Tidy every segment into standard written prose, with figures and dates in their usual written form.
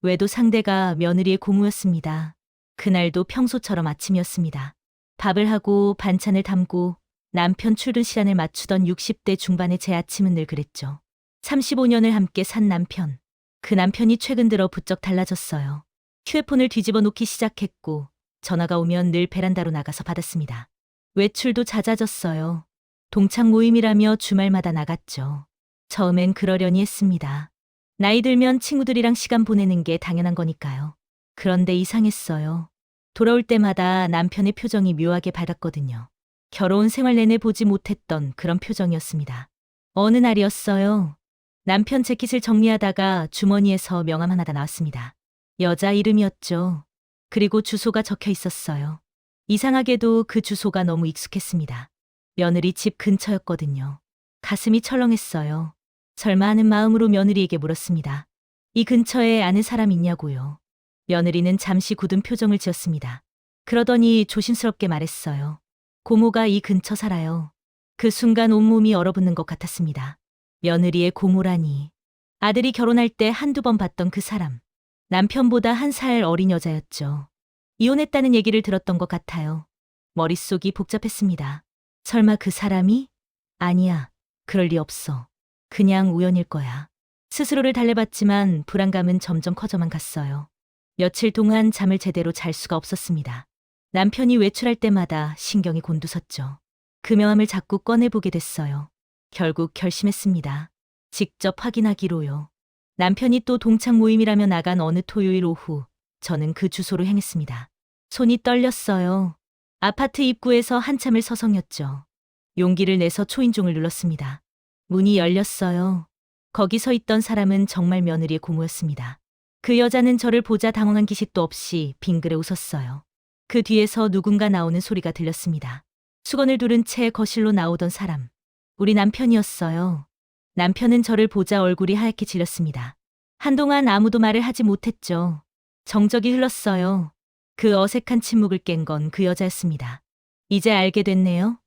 외도 상대가 며느리의 고모였습니다. 그날도 평소처럼 아침이었습니다. 밥을 하고 반찬을 담고 남편 출근 시간을 맞추던 60대 중반의 제 아침은 늘 그랬죠. 35년을 함께 산 남편. 그 남편이 최근 들어 부쩍 달라졌어요. 휴대폰을 뒤집어 놓기 시작했고 전화가 오면 늘 베란다로 나가서 받았습니다. 외출도 잦아졌어요. 동창 모임이라며 주말마다 나갔죠. 처음엔 그러려니 했습니다. 나이 들면 친구들이랑 시간 보내는 게 당연한 거니까요. 그런데 이상했어요. 돌아올 때마다 남편의 표정이 묘하게 밝았거든요. 결혼 생활 내내 보지 못했던 그런 표정이었습니다. 어느 날이었어요. 남편 재킷을 정리하다가 주머니에서 명함 하나가 나왔습니다. 여자 이름이었죠. 그리고 주소가 적혀 있었어요. 이상하게도 그 주소가 너무 익숙했습니다. 며느리 집 근처였거든요. 가슴이 철렁했어요. 설마 하는 마음으로 며느리에게 물었습니다. 이 근처에 아는 사람 있냐고요. 며느리는 잠시 굳은 표정을 지었습니다. 그러더니 조심스럽게 말했어요. 고모가 이 근처 살아요. 그 순간 온몸이 얼어붙는 것 같았습니다. 며느리의 고모라니. 아들이 결혼할 때 한두 번 봤던 그 사람. 남편보다 1살 어린 여자였죠. 이혼했다는 얘기를 들었던 것 같아요. 머릿속이 복잡했습니다. 설마 그 사람이? 아니야. 그럴 리 없어. 그냥 우연일 거야. 스스로를 달래봤지만 불안감은 점점 커져만 갔어요. 며칠 동안 잠을 제대로 잘 수가 없었습니다. 남편이 외출할 때마다 신경이 곤두섰죠. 그 명함을 자꾸 꺼내보게 됐어요. 결국 결심했습니다. 직접 확인하기로요. 남편이 또 동창 모임이라며 나간 어느 토요일 오후, 저는 그 주소로 향했습니다. 손이 떨렸어요. 아파트 입구에서 한참을 서성였죠. 용기를 내서 초인종을 눌렀습니다. 문이 열렸어요. 거기 서 있던 사람은 정말 며느리의 고모였습니다. 그 여자는 저를 보자 당황한 기색도 없이 빙그레 웃었어요. 그 뒤에서 누군가 나오는 소리가 들렸습니다. 수건을 두른 채 거실로 나오던 사람. 우리 남편이었어요. 남편은 저를 보자 얼굴이 하얗게 질렸습니다. 한동안 아무도 말을 하지 못했죠. 정적이 흘렀어요. 그 어색한 침묵을 깬 건 그 여자였습니다. 이제 알게 됐네요.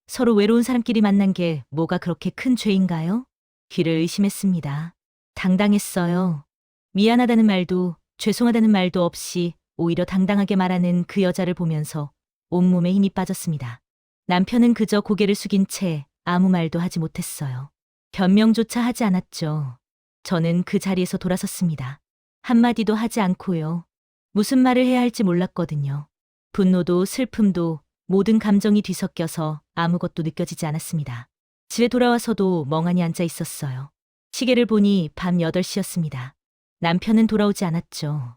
서로 외로운 사람끼리 만난 게 뭐가 그렇게 큰 죄인가요? 귀를 의심했습니다. 당당했어요. 미안하다는 말도 죄송하다는 말도 없이 오히려 당당하게 말하는 그 여자를 보면서 온몸에 힘이 빠졌습니다. 남편은 그저 고개를 숙인 채 아무 말도 하지 못했어요. 변명조차 하지 않았죠. 저는 그 자리에서 돌아섰습니다. 한마디도 하지 않고요. 무슨 말을 해야 할지 몰랐거든요. 분노도 슬픔도 모든 감정이 뒤섞여서 아무것도 느껴지지 않았습니다. 집에 돌아와서도 멍하니 앉아 있었어요. 시계를 보니 밤 8시였습니다. 남편은 돌아오지 않았죠.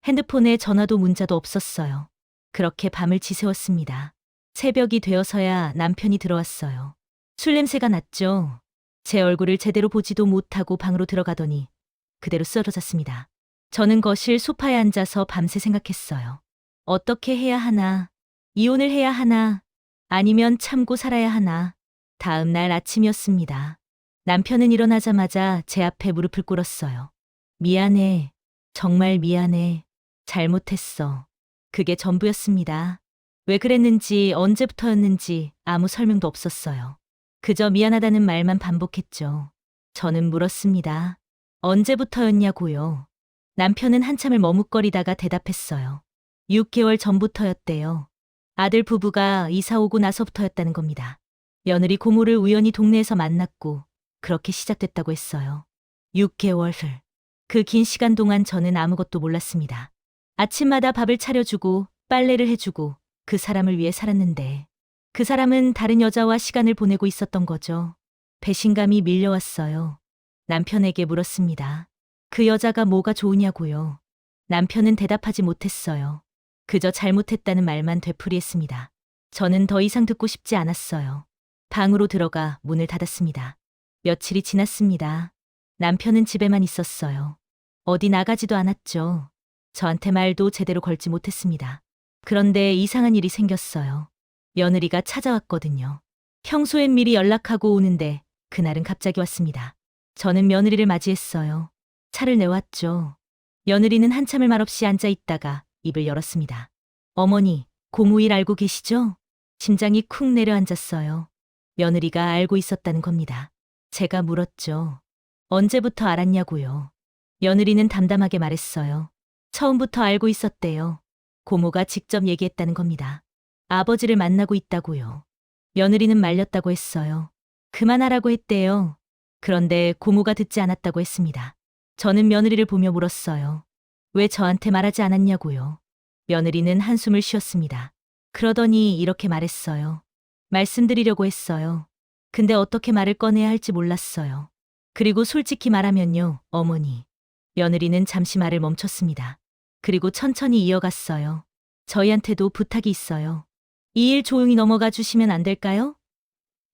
핸드폰에 전화도 문자도 없었어요. 그렇게 밤을 지새웠습니다. 새벽이 되어서야 남편이 들어왔어요. 술 냄새가 났죠. 제 얼굴을 제대로 보지도 못하고 방으로 들어가더니 그대로 쓰러졌습니다. 저는 거실 소파에 앉아서 밤새 생각했어요. 어떻게 해야 하나? 이혼을 해야 하나? 아니면 참고 살아야 하나? 다음 날 아침이었습니다. 남편은 일어나자마자 제 앞에 무릎을 꿇었어요. 미안해. 정말 미안해. 잘못했어. 그게 전부였습니다. 왜 그랬는지 언제부터였는지 아무 설명도 없었어요. 그저 미안하다는 말만 반복했죠. 저는 물었습니다. 언제부터였냐고요. 남편은 한참을 머뭇거리다가 대답했어요. 6개월 전부터였대요. 아들 부부가 이사 오고 나서부터였다는 겁니다. 며느리 고모를 우연히 동네에서 만났고 그렇게 시작됐다고 했어요. 6개월을. 그 긴 시간 동안 저는 아무것도 몰랐습니다. 아침마다 밥을 차려주고 빨래를 해주고 그 사람을 위해 살았는데 그 사람은 다른 여자와 시간을 보내고 있었던 거죠. 배신감이 밀려왔어요. 남편에게 물었습니다. 그 여자가 뭐가 좋으냐고요. 남편은 대답하지 못했어요. 그저 잘못했다는 말만 되풀이했습니다. 저는 더 이상 듣고 싶지 않았어요. 방으로 들어가 문을 닫았습니다. 며칠이 지났습니다. 남편은 집에만 있었어요. 어디 나가지도 않았죠. 저한테 말도 제대로 걸지 못했습니다. 그런데 이상한 일이 생겼어요. 며느리가 찾아왔거든요. 평소엔 미리 연락하고 오는데 그날은 갑자기 왔습니다. 저는 며느리를 맞이했어요. 차를 내왔죠. 며느리는 한참을 말없이 앉아 있다가 입을 열었습니다. 어머니, 고모 일 알고 계시죠? 심장이 쿵 내려앉았어요. 며느리가 알고 있었다는 겁니다. 제가 물었죠. 언제부터 알았냐고요. 며느리는 담담하게 말했어요. 처음부터 알고 있었대요. 고모가 직접 얘기했다는 겁니다. 아버지를 만나고 있다고요. 며느리는 말렸다고 했어요. 그만하라고 했대요. 그런데 고모가 듣지 않았다고 했습니다. 저는 며느리를 보며 물었어요. 왜 저한테 말하지 않았냐고요. 며느리는 한숨을 쉬었습니다. 그러더니 이렇게 말했어요. 말씀드리려고 했어요. 근데 어떻게 말을 꺼내야 할지 몰랐어요. 그리고 솔직히 말하면요, 어머니. 며느리는 잠시 말을 멈췄습니다. 그리고 천천히 이어갔어요. 저희한테도 부탁이 있어요. 이 일 조용히 넘어가 주시면 안 될까요?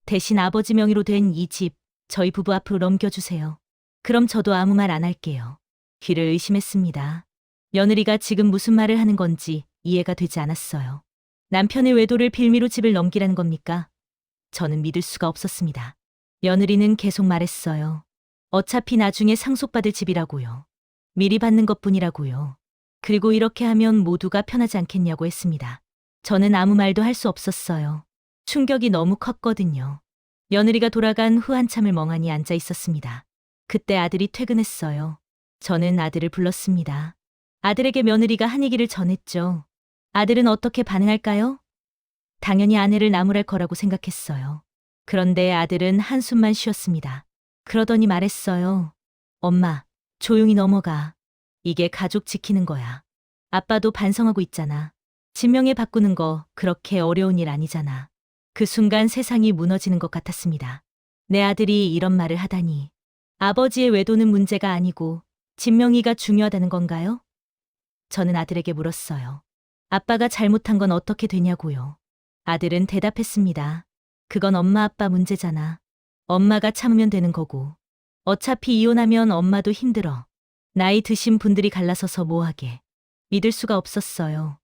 대신 아버지 명의로 된 이 집, 저희 부부 앞으로 넘겨주세요. 그럼 저도 아무 말 안 할게요. 귀를 의심했습니다. 며느리가 지금 무슨 말을 하는 건지 이해가 되지 않았어요. 남편의 외도를 빌미로 집을 넘기라는 겁니까? 저는 믿을 수가 없었습니다. 며느리는 계속 말했어요. 어차피 나중에 상속받을 집이라고요. 미리 받는 것뿐이라고요. 그리고 이렇게 하면 모두가 편하지 않겠냐고 했습니다. 저는 아무 말도 할 수 없었어요. 충격이 너무 컸거든요. 며느리가 돌아간 후 한참을 멍하니 앉아 있었습니다. 그때 아들이 퇴근했어요. 저는 아들을 불렀습니다. 아들에게 며느리가 한 얘기를 전했죠. 아들은 어떻게 반응할까요? 당연히 아내를 나무랄 거라고 생각했어요. 그런데 아들은 한숨만 쉬었습니다. 그러더니 말했어요. 엄마, 조용히 넘어가. 이게 가족 지키는 거야. 아빠도 반성하고 있잖아. 진명에 바꾸는 거 그렇게 어려운 일 아니잖아. 그 순간 세상이 무너지는 것 같았습니다. 내 아들이 이런 말을 하다니. 아버지의 외도는 문제가 아니고 진명이가 중요하다는 건가요? 저는 아들에게 물었어요. 아빠가 잘못한 건 어떻게 되냐고요. 아들은 대답했습니다. 그건 엄마 아빠 문제잖아. 엄마가 참으면 되는 거고. 어차피 이혼하면 엄마도 힘들어. 나이 드신 분들이 갈라서서 뭐하게. 믿을 수가 없었어요.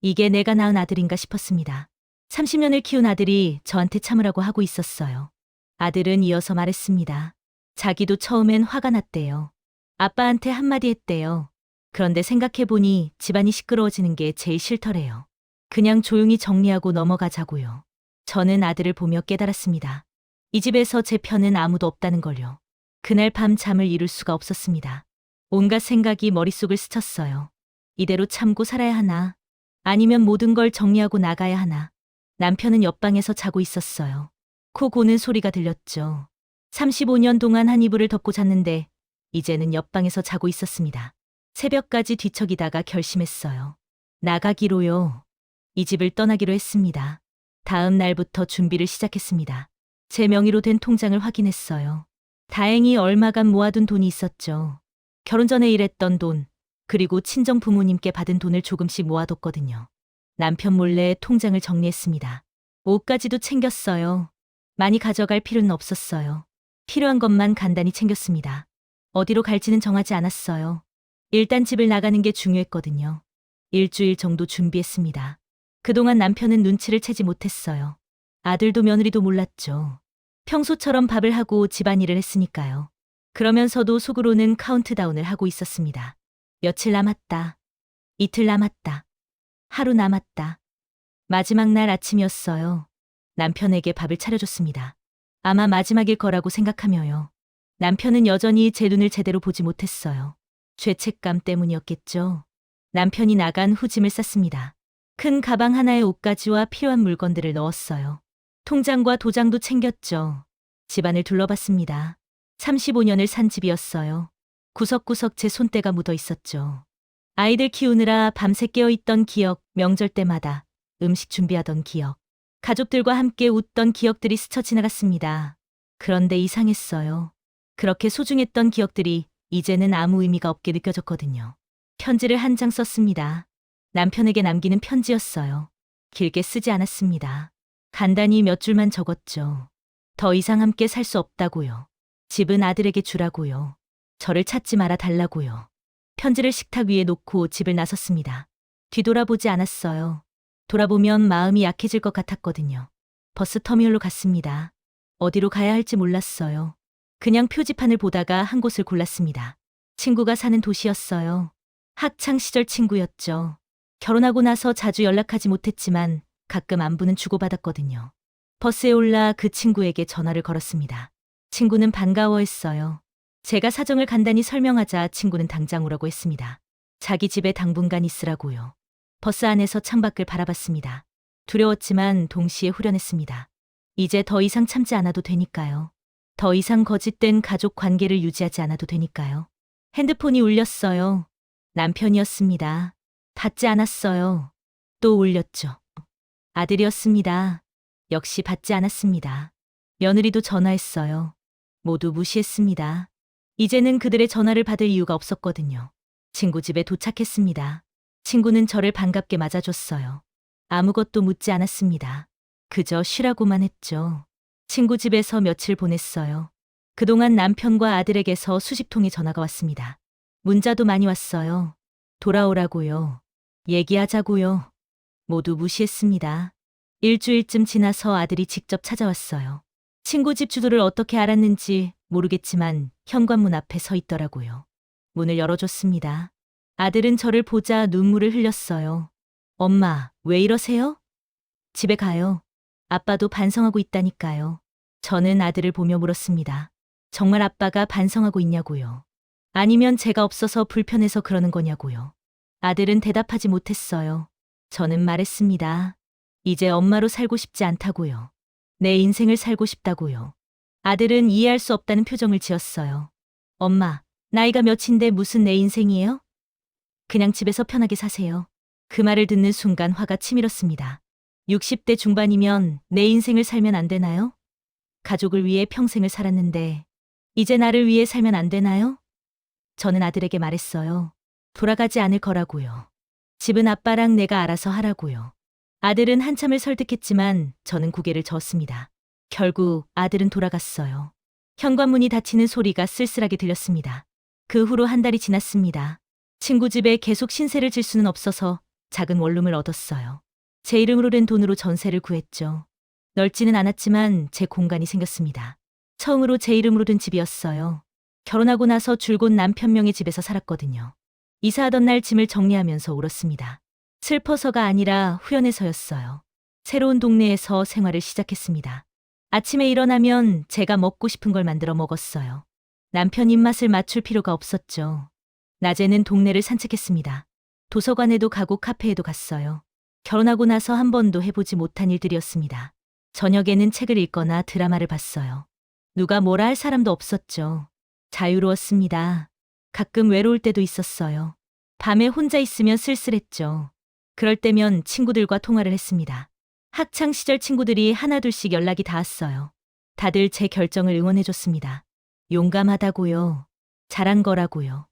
이게 내가 낳은 아들인가 싶었습니다. 30년을 키운 아들이 저한테 참으라고 하고 있었어요. 아들은 이어서 말했습니다. 자기도 처음엔 화가 났대요. 아빠한테 한마디 했대요. 그런데 생각해보니 집안이 시끄러워지는 게 제일 싫더래요. 그냥 조용히 정리하고 넘어가자고요. 저는 아들을 보며 깨달았습니다. 이 집에서 제 편은 아무도 없다는 걸요. 그날 밤 잠을 이룰 수가 없었습니다. 온갖 생각이 머릿속을 스쳤어요. 이대로 참고 살아야 하나? 아니면 모든 걸 정리하고 나가야 하나? 남편은 옆방에서 자고 있었어요. 코 고는 소리가 들렸죠. 35년 동안 한 이불을 덮고 잤는데 이제는 옆방에서 자고 있었습니다. 새벽까지 뒤척이다가 결심했어요. 나가기로요. 이 집을 떠나기로 했습니다. 다음 날부터 준비를 시작했습니다. 제 명의로 된 통장을 확인했어요. 다행히 얼마간 모아둔 돈이 있었죠. 결혼 전에 일했던 돈, 그리고 친정 부모님께 받은 돈을 조금씩 모아뒀거든요. 남편 몰래 통장을 정리했습니다. 옷까지도 챙겼어요. 많이 가져갈 필요는 없었어요. 필요한 것만 간단히 챙겼습니다. 어디로 갈지는 정하지 않았어요. 일단 집을 나가는 게 중요했거든요. 일주일 정도 준비했습니다. 그동안 남편은 눈치를 채지 못했어요. 아들도 며느리도 몰랐죠. 평소처럼 밥을 하고 집안일을 했으니까요. 그러면서도 속으로는 카운트다운을 하고 있었습니다. 며칠 남았다. 이틀 남았다. 하루 남았다. 마지막 날 아침이었어요. 남편에게 밥을 차려줬습니다. 아마 마지막일 거라고 생각하며요. 남편은 여전히 제 눈을 제대로 보지 못했어요. 죄책감 때문이었겠죠. 남편이 나간 후 짐을 쌌습니다. 큰 가방 하나에 옷가지와 필요한 물건들을 넣었어요. 통장과 도장도 챙겼죠. 집안을 둘러봤습니다. 35년을 산 집이었어요. 구석구석 제 손때가 묻어 있었죠. 아이들 키우느라 밤새 깨어있던 기억, 명절 때마다 음식 준비하던 기억, 가족들과 함께 웃던 기억들이 스쳐 지나갔습니다. 그런데 이상했어요. 그렇게 소중했던 기억들이 이제는 아무 의미가 없게 느껴졌거든요. 편지를 한 장 썼습니다. 남편에게 남기는 편지였어요. 길게 쓰지 않았습니다. 간단히 몇 줄만 적었죠. 더 이상 함께 살 수 없다고요. 집은 아들에게 주라고요. 저를 찾지 말아 달라고요. 편지를 식탁 위에 놓고 집을 나섰습니다. 뒤돌아보지 않았어요. 돌아보면 마음이 약해질 것 같았거든요. 버스 터미널로 갔습니다. 어디로 가야 할지 몰랐어요. 그냥 표지판을 보다가 한 곳을 골랐습니다. 친구가 사는 도시였어요. 학창 시절 친구였죠. 결혼하고 나서 자주 연락하지 못했지만 가끔 안부는 주고받았거든요. 버스에 올라 그 친구에게 전화를 걸었습니다. 친구는 반가워했어요. 제가 사정을 간단히 설명하자 친구는 당장 오라고 했습니다. 자기 집에 당분간 있으라고요. 버스 안에서 창밖을 바라봤습니다. 두려웠지만 동시에 후련했습니다. 이제 더 이상 참지 않아도 되니까요. 더 이상 거짓된 가족 관계를 유지하지 않아도 되니까요. 핸드폰이 울렸어요. 남편이었습니다. 받지 않았어요. 또 울렸죠. 아들이었습니다. 역시 받지 않았습니다. 며느리도 전화했어요. 모두 무시했습니다. 이제는 그들의 전화를 받을 이유가 없었거든요. 친구 집에 도착했습니다. 친구는 저를 반갑게 맞아줬어요. 아무것도 묻지 않았습니다. 그저 쉬라고만 했죠. 친구 집에서 며칠 보냈어요. 그동안 남편과 아들에게서 수십 통의 전화가 왔습니다. 문자도 많이 왔어요. 돌아오라고요. 얘기하자고요. 모두 무시했습니다. 일주일쯤 지나서 아들이 직접 찾아왔어요. 친구 집 주소를 어떻게 알았는지 모르겠지만 현관문 앞에 서 있더라고요. 문을 열어줬습니다. 아들은 저를 보자 눈물을 흘렸어요. 엄마, 왜 이러세요? 집에 가요. 아빠도 반성하고 있다니까요. 저는 아들을 보며 물었습니다. 정말 아빠가 반성하고 있냐고요. 아니면 제가 없어서 불편해서 그러는 거냐고요. 아들은 대답하지 못했어요. 저는 말했습니다. 이제 엄마로 살고 싶지 않다고요. 내 인생을 살고 싶다고요. 아들은 이해할 수 없다는 표정을 지었어요. 엄마, 나이가 몇인데 무슨 내 인생이에요? 그냥 집에서 편하게 사세요. 그 말을 듣는 순간 화가 치밀었습니다. 60대 중반이면 내 인생을 살면 안 되나요? 가족을 위해 평생을 살았는데 이제 나를 위해 살면 안 되나요? 저는 아들에게 말했어요. 돌아가지 않을 거라고요. 집은 아빠랑 내가 알아서 하라고요. 아들은 한참을 설득했지만 저는 고개를 저었습니다. 결국 아들은 돌아갔어요. 현관문이 닫히는 소리가 쓸쓸하게 들렸습니다. 그 후로 한 달이 지났습니다. 친구 집에 계속 신세를 질 수는 없어서 작은 원룸을 얻었어요. 제 이름으로 된 돈으로 전세를 구했죠. 넓지는 않았지만 제 공간이 생겼습니다. 처음으로 제 이름으로 된 집이었어요. 결혼하고 나서 줄곧 남편 명의 집에서 살았거든요. 이사하던 날 짐을 정리하면서 울었습니다. 슬퍼서가 아니라 후련해서였어요. 새로운 동네에서 생활을 시작했습니다. 아침에 일어나면 제가 먹고 싶은 걸 만들어 먹었어요. 남편 입맛을 맞출 필요가 없었죠. 낮에는 동네를 산책했습니다. 도서관에도 가고 카페에도 갔어요. 결혼하고 나서 한 번도 해보지 못한 일들이었습니다. 저녁에는 책을 읽거나 드라마를 봤어요. 누가 뭐라 할 사람도 없었죠. 자유로웠습니다. 가끔 외로울 때도 있었어요. 밤에 혼자 있으면 쓸쓸했죠. 그럴 때면 친구들과 통화를 했습니다. 학창 시절 친구들이 하나둘씩 연락이 닿았어요. 다들 제 결정을 응원해줬습니다. 용감하다고요. 잘한 거라고요.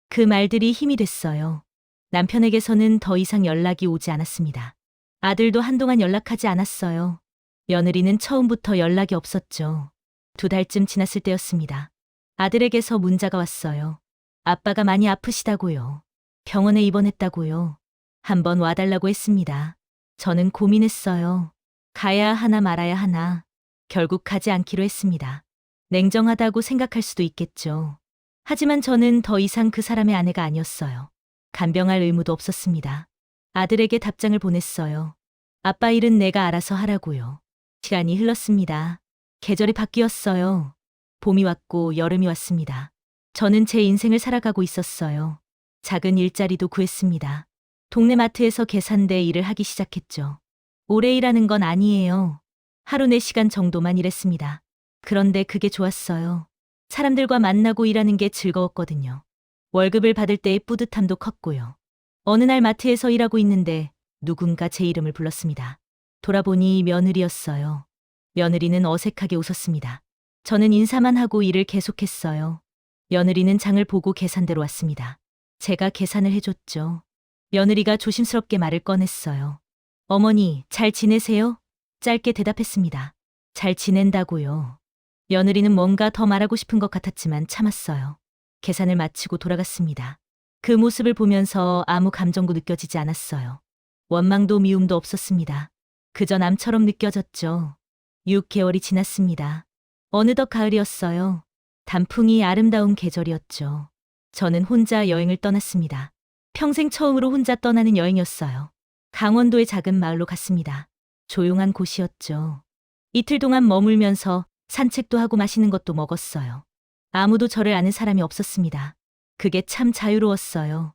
그 말들이 힘이 됐어요. 남편에게서는 더 이상 연락이 오지 않았습니다. 아들도 한동안 연락하지 않았어요. 며느리는 처음부터 연락이 없었죠. 2달쯤 지났을 때였습니다. 아들에게서 문자가 왔어요. 아빠가 많이 아프시다고요. 병원에 입원했다고요. 한번 와달라고 했습니다. 저는 고민했어요. 가야 하나 말아야 하나. 결국 가지 않기로 했습니다. 냉정하다고 생각할 수도 있겠죠. 하지만 저는 더 이상 그 사람의 아내가 아니었어요. 간병할 의무도 없었습니다. 아들에게 답장을 보냈어요. 아빠 일은 내가 알아서 하라고요. 시간이 흘렀습니다. 계절이 바뀌었어요. 봄이 왔고 여름이 왔습니다. 저는 제 인생을 살아가고 있었어요. 작은 일자리도 구했습니다. 동네 마트에서 계산대 일을 하기 시작했죠. 오래 일하는 건 아니에요. 하루 4시간 정도만 일했습니다. 그런데 그게 좋았어요. 사람들과 만나고 일하는 게 즐거웠거든요. 월급을 받을 때의 뿌듯함도 컸고요. 어느 날 마트에서 일하고 있는데 누군가 제 이름을 불렀습니다. 돌아보니 며느리였어요. 며느리는 어색하게 웃었습니다. 저는 인사만 하고 일을 계속했어요. 며느리는 장을 보고 계산대로 왔습니다. 제가 계산을 해줬죠. 며느리가 조심스럽게 말을 꺼냈어요. 어머니, 잘 지내세요? 짧게 대답했습니다. 잘 지낸다고요. 며느리는 뭔가 더 말하고 싶은 것 같았지만 참았어요. 계산을 마치고 돌아갔습니다. 그 모습을 보면서 아무 감정도 느껴지지 않았어요. 원망도 미움도 없었습니다. 그저 남처럼 느껴졌죠. 6개월이 지났습니다. 어느덧 가을이었어요. 단풍이 아름다운 계절이었죠. 저는 혼자 여행을 떠났습니다. 평생 처음으로 혼자 떠나는 여행이었어요. 강원도의 작은 마을로 갔습니다. 조용한 곳이었죠. 이틀 동안 머물면서 산책도 하고 맛있는 것도 먹었어요. 아무도 저를 아는 사람이 없었습니다. 그게 참 자유로웠어요.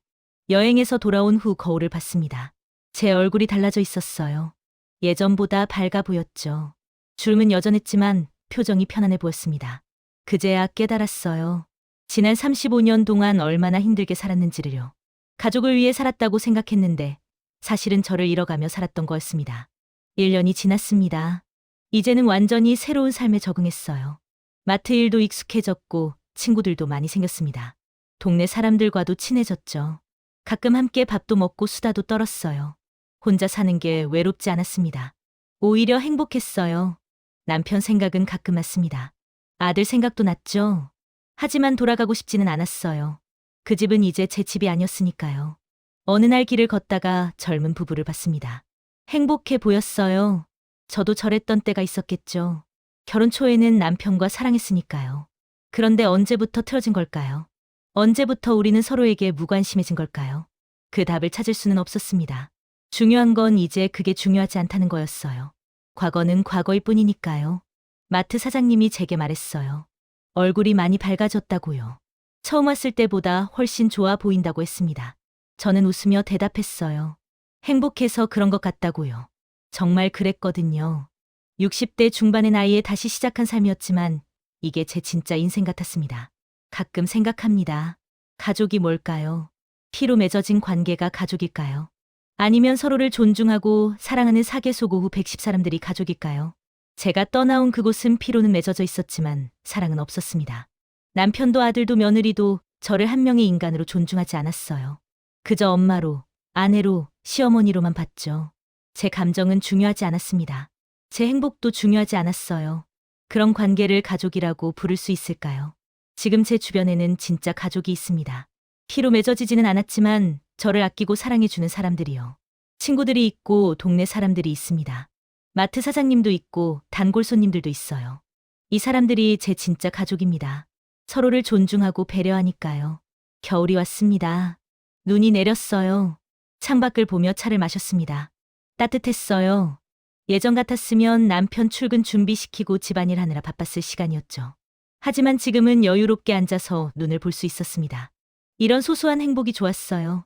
여행에서 돌아온 후 거울을 봤습니다. 제 얼굴이 달라져 있었어요. 예전보다 밝아 보였죠. 주름은 여전했지만 표정이 편안해 보였습니다. 그제야 깨달았어요. 지난 35년 동안 얼마나 힘들게 살았는지를요. 가족을 위해 살았다고 생각했는데 사실은 저를 잃어가며 살았던 거였습니다. 1년이 지났습니다. 이제는 완전히 새로운 삶에 적응했어요. 마트 일도 익숙해졌고 친구들도 많이 생겼습니다. 동네 사람들과도 친해졌죠. 가끔 함께 밥도 먹고 수다도 떨었어요. 혼자 사는 게 외롭지 않았습니다. 오히려 행복했어요. 남편 생각은 가끔 났습니다. 아들 생각도 났죠. 하지만 돌아가고 싶지는 않았어요. 그 집은 이제 제 집이 아니었으니까요. 어느 날 길을 걷다가 젊은 부부를 봤습니다. 행복해 보였어요. 저도 저랬던 때가 있었겠죠. 결혼 초에는 남편과 사랑했으니까요. 그런데 언제부터 틀어진 걸까요? 언제부터 우리는 서로에게 무관심해진 걸까요? 그 답을 찾을 수는 없었습니다. 중요한 건 이제 그게 중요하지 않다는 거였어요. 과거는 과거일 뿐이니까요. 마트 사장님이 제게 말했어요. 얼굴이 많이 밝아졌다고요. 처음 왔을 때보다 훨씬 좋아 보인다고 했습니다. 저는 웃으며 대답했어요. 행복해서 그런 것 같다고요. 정말 그랬거든요. 60대 중반의 나이에 다시 시작한 삶이었지만 이게 제 진짜 인생 같았습니다. 가끔 생각합니다. 가족이 뭘까요? 피로 맺어진 관계가 가족일까요? 아니면 서로를 존중하고 사랑하는 사계속 후 110 사람들이 가족일까요? 제가 떠나온 그곳은 피로는 맺어져 있었지만 사랑은 없었습니다. 남편도 아들도 며느리도 저를 한 명의 인간으로 존중하지 않았어요. 그저 엄마로, 아내로, 시어머니로만 봤죠. 제 감정은 중요하지 않았습니다. 제 행복도 중요하지 않았어요. 그런 관계를 가족이라고 부를 수 있을까요? 지금 제 주변에는 진짜 가족이 있습니다. 피로 맺어지지는 않았지만 저를 아끼고 사랑해주는 사람들이요. 친구들이 있고 동네 사람들이 있습니다. 마트 사장님도 있고 단골 손님들도 있어요. 이 사람들이 제 진짜 가족입니다. 서로를 존중하고 배려하니까요. 겨울이 왔습니다. 눈이 내렸어요. 창밖을 보며 차를 마셨습니다. 따뜻했어요. 예전 같았으면 남편 출근 준비시키고 집안일 하느라 바빴을 시간이었죠. 하지만 지금은 여유롭게 앉아서 눈을 볼 수 있었습니다. 이런 소소한 행복이 좋았어요.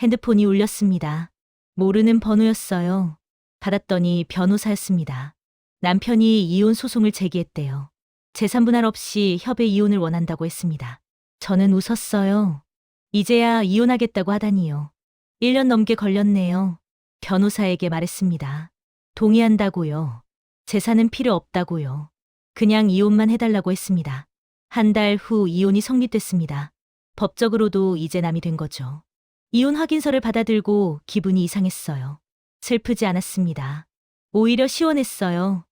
핸드폰이 울렸습니다. 모르는 번호였어요. 받았더니 변호사였습니다. 남편이 이혼 소송을 제기했대요. 재산 분할 없이 협의 이혼을 원한다고 했습니다. 저는 웃었어요. 이제야 이혼하겠다고 하다니요. 1년 넘게 걸렸네요. 변호사에게 말했습니다. 동의한다고요. 재산은 필요 없다고요. 그냥 이혼만 해달라고 했습니다. 한 달 후 이혼이 성립됐습니다. 법적으로도 이제 남이 된 거죠. 이혼 확인서를 받아들고 기분이 이상했어요. 슬프지 않았습니다. 오히려 시원했어요.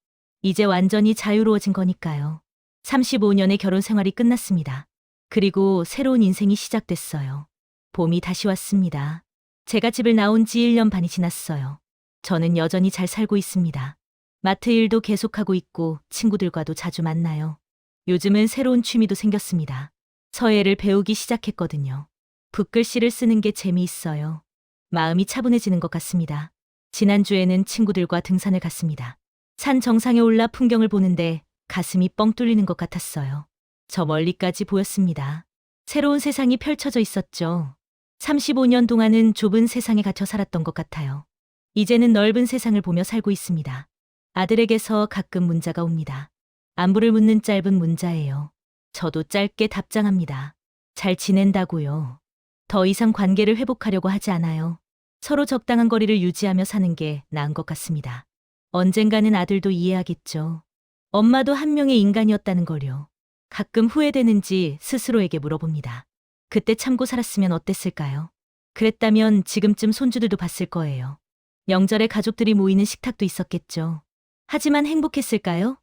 이제 완전히 자유로워진 거니까요. 35년의 결혼 생활이 끝났습니다. 그리고 새로운 인생이 시작됐어요. 봄이 다시 왔습니다. 제가 집을 나온 지 1년 반이 지났어요. 저는 여전히 잘 살고 있습니다. 마트 일도 계속하고 있고 친구들과도 자주 만나요. 요즘은 새로운 취미도 생겼습니다. 서예를 배우기 시작했거든요. 붓글씨를 쓰는 게 재미있어요. 마음이 차분해지는 것 같습니다. 지난주에는 친구들과 등산을 갔습니다. 산 정상에 올라 풍경을 보는데 가슴이 뻥 뚫리는 것 같았어요. 저 멀리까지 보였습니다. 새로운 세상이 펼쳐져 있었죠. 35년 동안은 좁은 세상에 갇혀 살았던 것 같아요. 이제는 넓은 세상을 보며 살고 있습니다. 아들에게서 가끔 문자가 옵니다. 안부를 묻는 짧은 문자예요. 저도 짧게 답장합니다. 잘 지낸다고요. 더 이상 관계를 회복하려고 하지 않아요. 서로 적당한 거리를 유지하며 사는 게 나은 것 같습니다. 언젠가는 아들도 이해하겠죠. 엄마도 한 명의 인간이었다는 걸요. 가끔 후회되는지 스스로에게 물어봅니다. 그때 참고 살았으면 어땠을까요? 그랬다면 지금쯤 손주들도 봤을 거예요. 명절에 가족들이 모이는 식탁도 있었겠죠. 하지만 행복했을까요?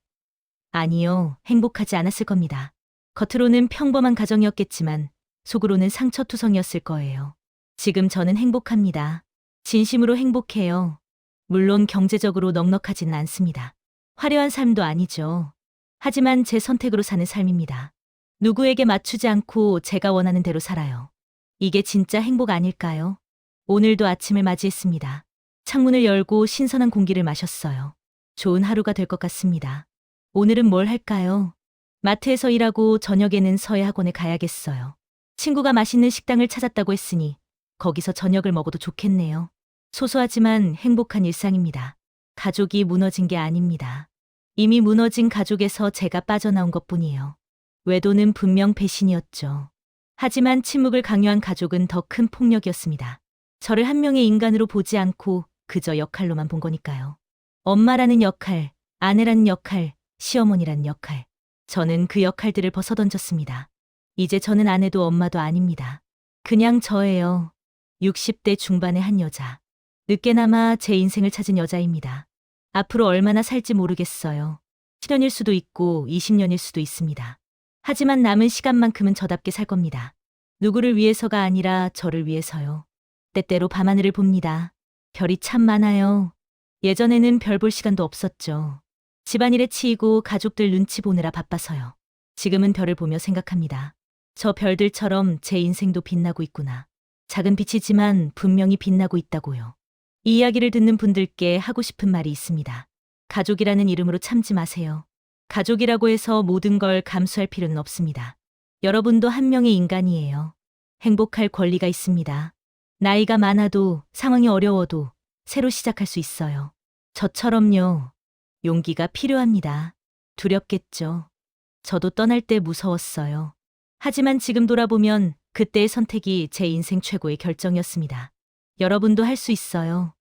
아니요, 행복하지 않았을 겁니다. 겉으로는 평범한 가정이었겠지만 속으로는 상처투성이었을 거예요. 지금 저는 행복합니다. 진심으로 행복해요. 물론 경제적으로 넉넉하지는 않습니다. 화려한 삶도 아니죠. 하지만 제 선택으로 사는 삶입니다. 누구에게 맞추지 않고 제가 원하는 대로 살아요. 이게 진짜 행복 아닐까요? 오늘도 아침을 맞이했습니다. 창문을 열고 신선한 공기를 마셨어요. 좋은 하루가 될 것 같습니다. 오늘은 뭘 할까요? 마트에서 일하고 저녁에는 서예 학원에 가야겠어요. 친구가 맛있는 식당을 찾았다고 했으니 거기서 저녁을 먹어도 좋겠네요. 소소하지만 행복한 일상입니다. 가족이 무너진 게 아닙니다. 이미 무너진 가족에서 제가 빠져나온 것뿐이에요. 외도는 분명 배신이었죠. 하지만 침묵을 강요한 가족은 더 큰 폭력이었습니다. 저를 한 명의 인간으로 보지 않고 그저 역할로만 본 거니까요. 엄마라는 역할, 아내라는 역할, 시어머니라는 역할. 저는 그 역할들을 벗어던졌습니다. 이제 저는 아내도 엄마도 아닙니다. 그냥 저예요. 60대 중반의 한 여자. 늦게나마 제 인생을 찾은 여자입니다. 앞으로 얼마나 살지 모르겠어요. 10년일 수도 있고 20년일 수도 있습니다. 하지만 남은 시간만큼은 저답게 살 겁니다. 누구를 위해서가 아니라 저를 위해서요. 때때로 밤하늘을 봅니다. 별이 참 많아요. 예전에는 별 볼 시간도 없었죠. 집안일에 치이고 가족들 눈치 보느라 바빠서요. 지금은 별을 보며 생각합니다. 저 별들처럼 제 인생도 빛나고 있구나. 작은 빛이지만 분명히 빛나고 있다고요. 이 이야기를 듣는 분들께 하고 싶은 말이 있습니다. 가족이라는 이름으로 참지 마세요. 가족이라고 해서 모든 걸 감수할 필요는 없습니다. 여러분도 한 명의 인간이에요. 행복할 권리가 있습니다. 나이가 많아도 상황이 어려워도 새로 시작할 수 있어요. 저처럼요. 용기가 필요합니다. 두렵겠죠. 저도 떠날 때 무서웠어요. 하지만 지금 돌아보면 그때의 선택이 제 인생 최고의 결정이었습니다. 여러분도 할 수 있어요.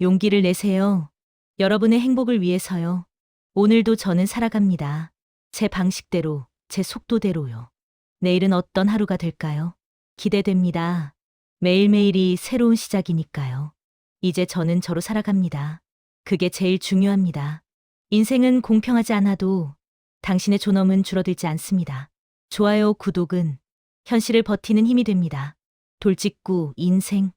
용기를 내세요. 여러분의 행복을 위해서요. 오늘도 저는 살아갑니다. 제 방식대로, 제 속도대로요. 내일은 어떤 하루가 될까요? 기대됩니다. 매일매일이 새로운 시작이니까요. 이제 저는 저로 살아갑니다. 그게 제일 중요합니다. 인생은 공평하지 않아도 당신의 존엄은 줄어들지 않습니다. 좋아요, 구독은 현실을 버티는 힘이 됩니다. 돌직구 인생